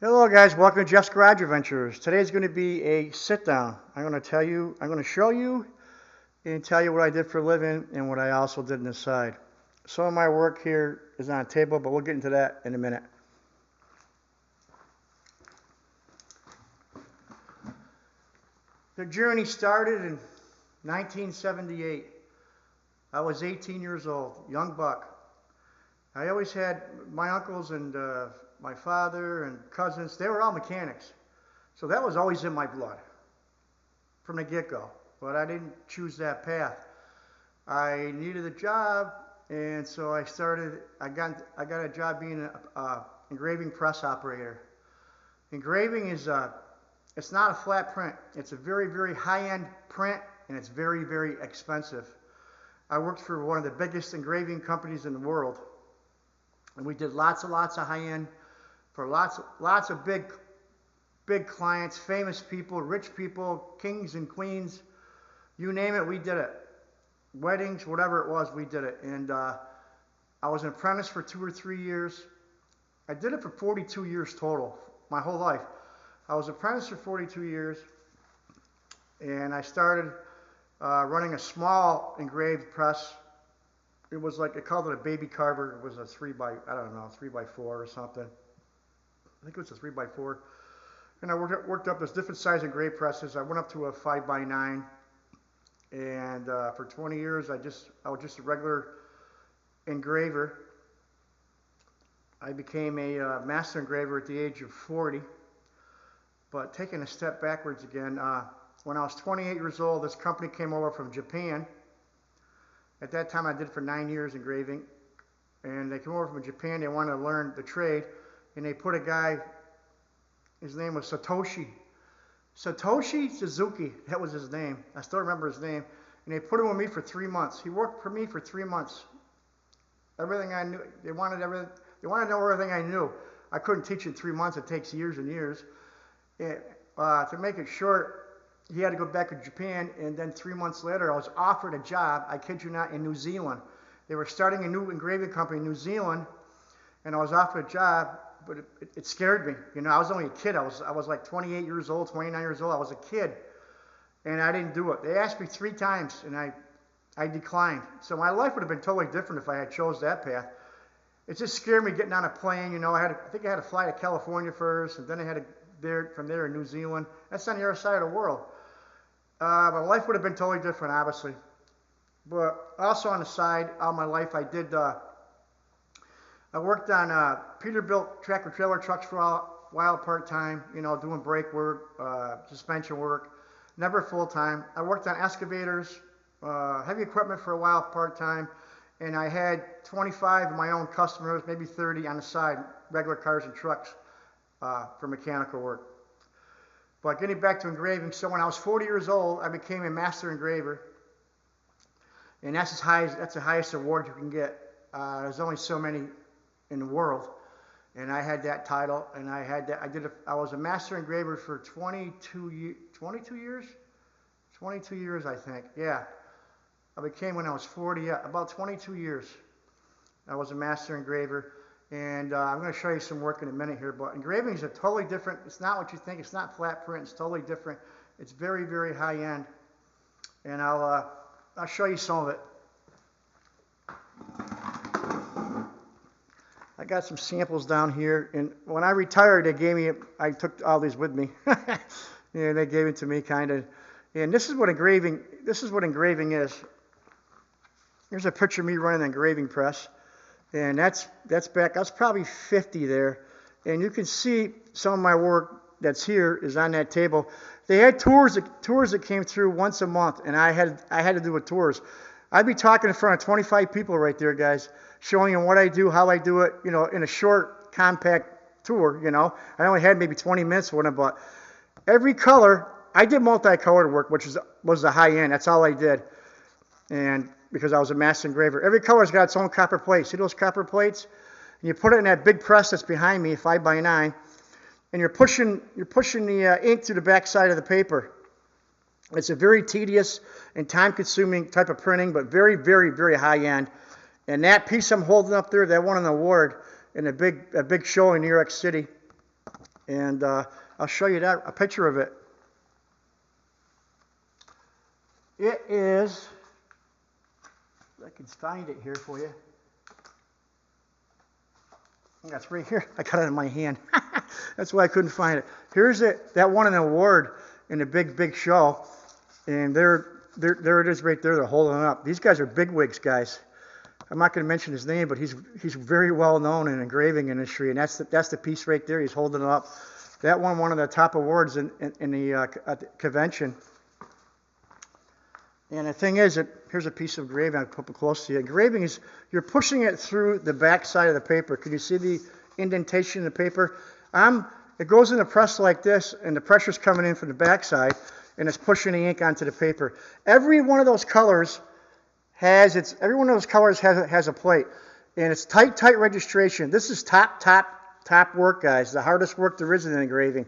Hello guys, welcome to Jeff's Garage Adventures. Today's going to be a sit down. I'm going to show you and tell you what I did for a living and what I also did on the side. Some of my work here is on a table, but we'll get into that in a minute. The journey started in 1978. I was 18 years old, young buck. I always had my uncles and my father and cousins, they were all mechanics. So that was always in my blood from the get-go. But I didn't choose that path. I needed a job, and so I got a job being an engraving press operator. Engraving is, it's not a flat print. It's a very, very high-end print, and it's very, very expensive. I worked for one of the biggest engraving companies in the world. And we did lots of high-end for lots of big clients, famous people, rich people, kings and queens, you name it, we did it. Weddings, whatever it was, we did it. And I was an apprentice for 2 or 3 years. I did it for 42 years total, my whole life. I was an apprentice for 42 years, and I started running a small engraved press. It was like, they called it a baby carver. It was a 3x4 or something. I think it was a 3x4. And I worked up those different size engraved presses. I went up to a 5x9. And for 20 years, I was just a regular engraver. I became a master engraver at the age of 40. But taking a step backwards again, when I was 28 years old, this company came over from Japan. At that time, I did it for 9 years engraving, and they came over from Japan. They wanted to learn the trade, and they put a guy, his name was Satoshi Suzuki, that was his name. I still remember his name. And they put him with me for 3 months. He worked for me for 3 months. Everything I knew, they wanted to know everything I knew. I couldn't teach in 3 months. It takes years and years. And, to make it short, he had to go back to Japan, and then 3 months later, I was offered a job, I kid you not, in New Zealand. They were starting a new engraving company in New Zealand, and I was offered a job, but it scared me. You know, I was only a kid. I was like 28 years old, 29 years old. I was a kid, and I didn't do it. They asked me 3 times, and I declined. So my life would have been totally different if I had chose that path. It just scared me getting on a plane. You know, I think I had to fly to California first, and then I had to from there in New Zealand. That's on the other side of the world. My life would have been totally different, obviously. But also on the side, all my life, I worked on Peterbilt tractor-trailer trucks for a while part-time, you know, doing brake work, suspension work, never full-time. I worked on excavators, heavy equipment for a while part-time, and I had 25 of my own customers, maybe 30 on the side, regular cars and trucks for mechanical work. But getting back to engraving, so when I was 40 years old, I became a master engraver. And that's the highest award you can get. There's only so many in the world. And I had that title, and I was a master engraver for 22 years, I think. Yeah. I became when I was 40, about 22 years. I was a master engraver. And I'm going to show you some work in a minute here, but engraving is a totally different, it's not what you think, it's not flat print, it's totally different. It's very, very high end. And I'll show you some of it. I got some samples down here, and when I retired, I took all these with me. Yeah, they gave it to me, kind of. And this is what engraving is. Here's a picture of me running an engraving press. And that's probably 50 there. And you can see some of my work that's here is on that table. They had tours that came through once a month, and I had to do with tours. I'd be talking in front of 25 people right there, guys, showing them what I do, how I do it, you know, in a short, compact tour, you know. I only had maybe 20 minutes with them, but every color, I did multicolored work, which was the high end. That's all I did. And because I was a master engraver. Every color's got its own copper plate. See those copper plates? And you put it in that big press that's behind me, 5x9, and you're pushing the ink through the back side of the paper. It's a very tedious and time-consuming type of printing, but very, very, very high-end. And that piece I'm holding up there, that won an award in a big show in New York City. And I'll show you a picture of it. It is, I can find it here for you. That's right here. I got it in my hand. That's why I couldn't find it. Here's it. That won an award in a big show. And there it is right there. They're holding it up. These guys are bigwigs, guys. I'm not going to mention his name, but he's very well known in the engraving industry. And that's the piece right there. He's holding it up. That won one of the top awards in the at the convention. And the thing is, here's a piece of engraving. I'll put it close to you. Engraving is, you're pushing it through the back side of the paper. Can you see the indentation in the paper? It goes in the press like this, and the pressure's coming in from the back side, and it's pushing the ink onto the paper. Every one of those colors has a plate, and it's tight registration. This is top work, guys. The hardest work there is in engraving.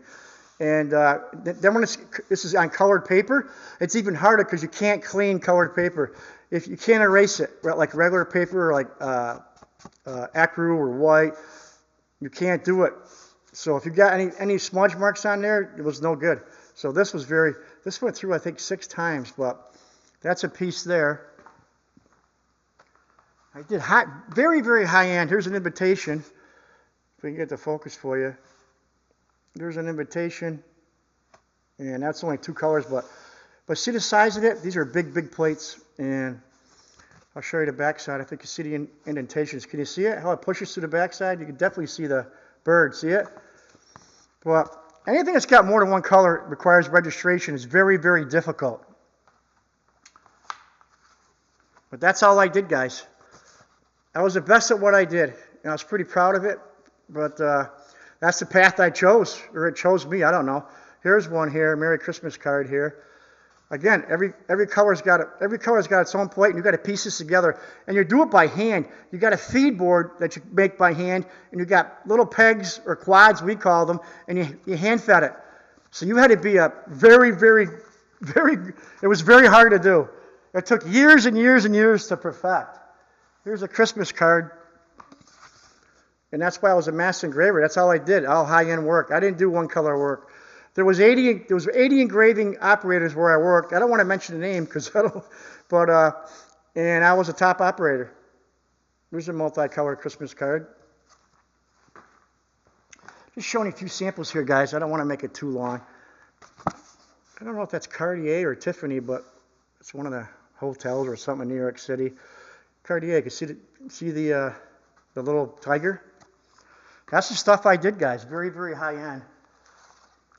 And then when this is on colored paper, it's even harder because you can't clean colored paper. If you can't erase it, like regular paper, or like acryl or white, you can't do it. So if you got any smudge marks on there, it was no good. So this went through, I think, 6 times, but that's a piece there. I did very high end. Here's an invitation. If we can get the focus for you. There's an invitation, and that's only 2 colors, but see the size of it? These are big plates, and I'll show you the back side. I think you see the indentations. Can you see it? How it pushes through the back side? You can definitely see the bird. See it? Well, anything that's got more than one color requires registration. It's very difficult. But that's all I did, guys. I was the best at what I did, and I was pretty proud of it, but that's the path I chose, or it chose me. I don't know. Here's one here, Merry Christmas card here. Again, every color's got its own plate, and you got to piece this together. And you do it by hand. You got a feed board that you make by hand, and you got little pegs or quads, we call them, and you hand fed it. So you had to be a it was very hard to do. It took years and years to perfect. Here's a Christmas card. And that's why I was a master engraver. That's all I did, all high-end work. I didn't do one-color work. There was 80 engraving operators where I worked. I don't want to mention the name because I don't, but and I was a top operator. Here's a multicolored Christmas card. Just showing you a few samples here, guys. I don't want to make it too long. I don't know if that's Cartier or Tiffany, but it's one of the hotels or something in New York City. Cartier. You can see the little tiger. That's the stuff I did, guys. Very high end.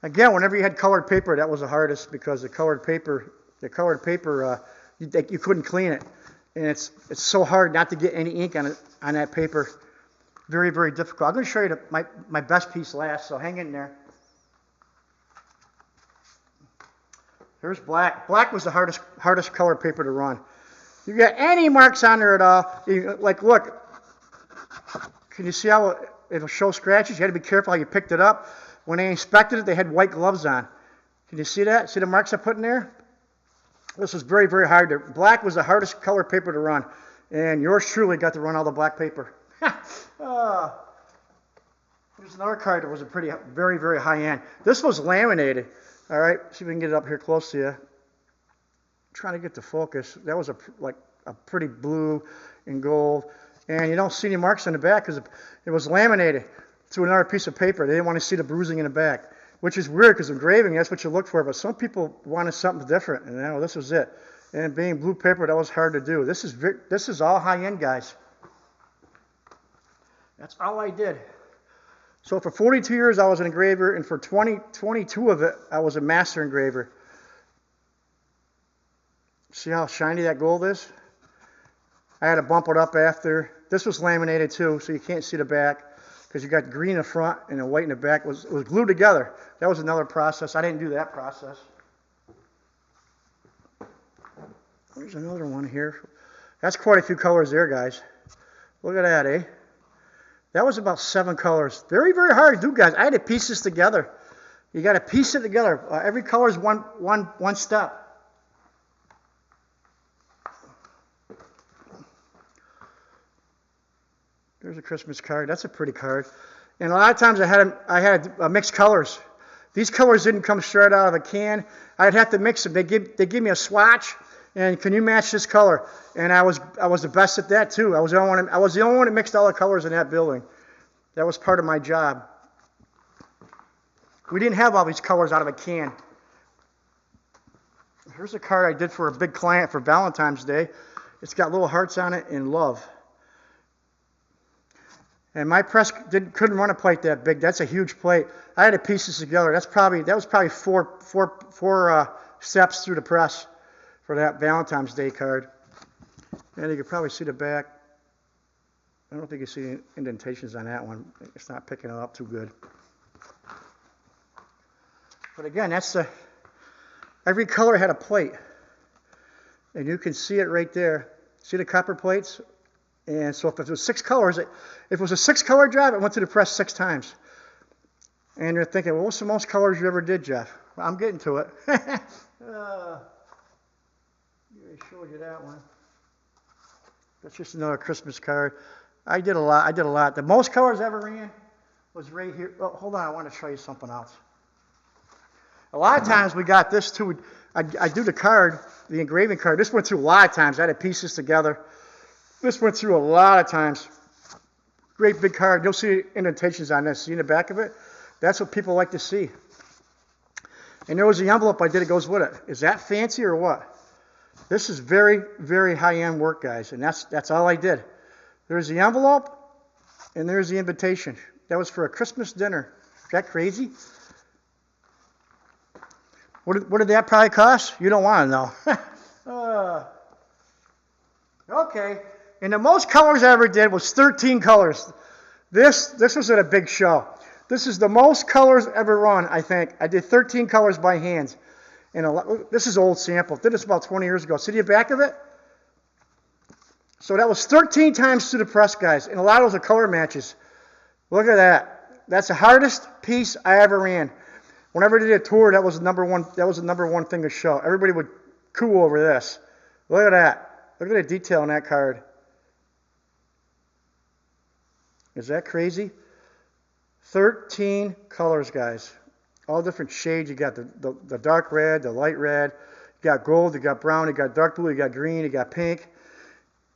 Again, whenever you had colored paper, that was the hardest because the colored paper, you couldn't clean it, and it's so hard not to get any ink on that paper. Very difficult. I'm going to show you my best piece last, so hang in there. Here's black. Black was the hardest colored paper to run. You got any marks on there at all? Look. Can you see how it'll show scratches? You had to be careful how you picked it up. When they inspected it, they had white gloves on. Can you see that? See the marks I put in there? This was very hard. Black was the hardest color paper to run. And yours truly got to run all the black paper. Here's another card that was a very high end. This was laminated. All right, see if we can get it up here close to you. I'm trying to get the focus. That was a pretty blue and gold. And you don't see any marks on the back because it was laminated to another piece of paper. They didn't want to see the bruising in the back, which is weird because engraving, that's what you look for. But some people wanted something different, and this was it. And being blue paper, that was hard to do. This is all high-end, guys. That's all I did. So for 42 years, I was an engraver, and for 22 of it, I was a master engraver. See how shiny that gold is? I had to bump it up after. This was laminated too, so you can't see the back because you got green in the front and the white in the back. It was glued together. That was another process. I didn't do that process. There's another one here. That's quite a few colors there, guys. Look at that, eh? That was about 7 colors. Very hard to do, guys. I had to piece this together. You got to piece it together. Every color is one step. There's a Christmas card. That's a pretty card. And a lot of times I had mixed colors. These colors didn't come straight out of a can. I'd have to mix them. They give me a swatch, and can you match this color? And I was the best at that too. I was the only one that mixed all the colors in that building. That was part of my job. We didn't have all these colors out of a can. Here's a card I did for a big client for Valentine's Day. It's got little hearts on it in love. And my press couldn't run a plate that big. That's a huge plate. I had to piece this together. That was probably four steps through the press for that Valentine's Day card. And you can probably see the back. I don't think you see indentations on that one. It's not picking it up too good. But again, every color had a plate. And you can see it right there. See the copper plates? And so if it was 6 colors, if it was a 6-color job, it went to the press 6 times. And you're thinking, well, what's the most colors you ever did, Jeff? Well, I'm getting to it. I showed you that one. That's just another Christmas card. I did a lot. The most colors I ever ran was right here. Oh, hold on, I want to show you something else. A lot of times we got this too. I do the card, the engraving card. This went through a lot of times. I had to piece this together. This went through a lot of times. Great big card. You'll see indentations on this. See in the back of it? That's what people like to see. And there was the envelope I did. It goes with it. Is that fancy or what? This is very, very high-end work, guys. And that's all I did. There's the envelope, and there's the invitation. That was for a Christmas dinner. Is that crazy? What did that probably cost? You don't want to know. Okay. And the most colors I ever did was 13 colors. This was at a big show. This is the most colors ever run, I think. I did 13 colors by hand. And this is an old sample. Did this about 20 years ago. See the back of it? So that was 13 times through the press, guys. And a lot of those are color matches. Look at that. That's the hardest piece I ever ran. Whenever I did a tour, that was the number one thing to show. Everybody would coo over this. Look at that. Look at the detail on that card. Is that crazy? 13 colors, guys. All different shades. You got the dark red, the light red. You got gold, you got brown, you got dark blue, you got green, you got pink.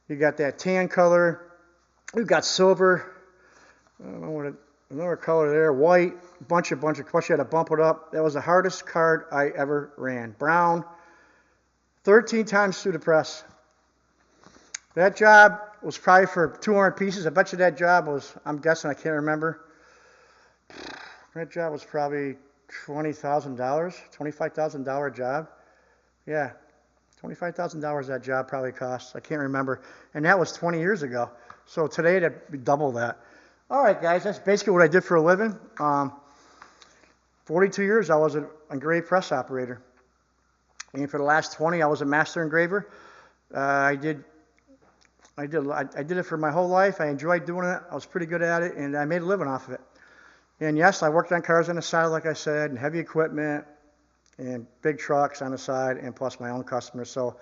You got that tan color. You got silver. I don't know what another color there. White. Bunch of. Plus you had to bump it up. That was the hardest card I ever ran. Brown. 13 times through the press. That job was probably for 200 pieces. I bet you that job was, I'm guessing, I can't remember. That job was probably $20,000, $25,000 job. Yeah, $25,000 that job probably cost. I can't remember. And that was 20 years ago. So today that'd be double that. All right, guys, that's basically what I did for a living. 42 years I was an engraved press operator. And for the last 20, I was a master engraver. I did it for my whole life. I enjoyed doing it. I was pretty good at it, and I made a living off of it. And yes, I worked on cars on the side, like I said, and heavy equipment, and big trucks on the side, and plus my own customers. So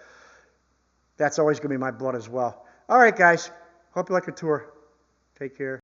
that's always going to be my blood as well. All right, guys. Hope you like the tour. Take care.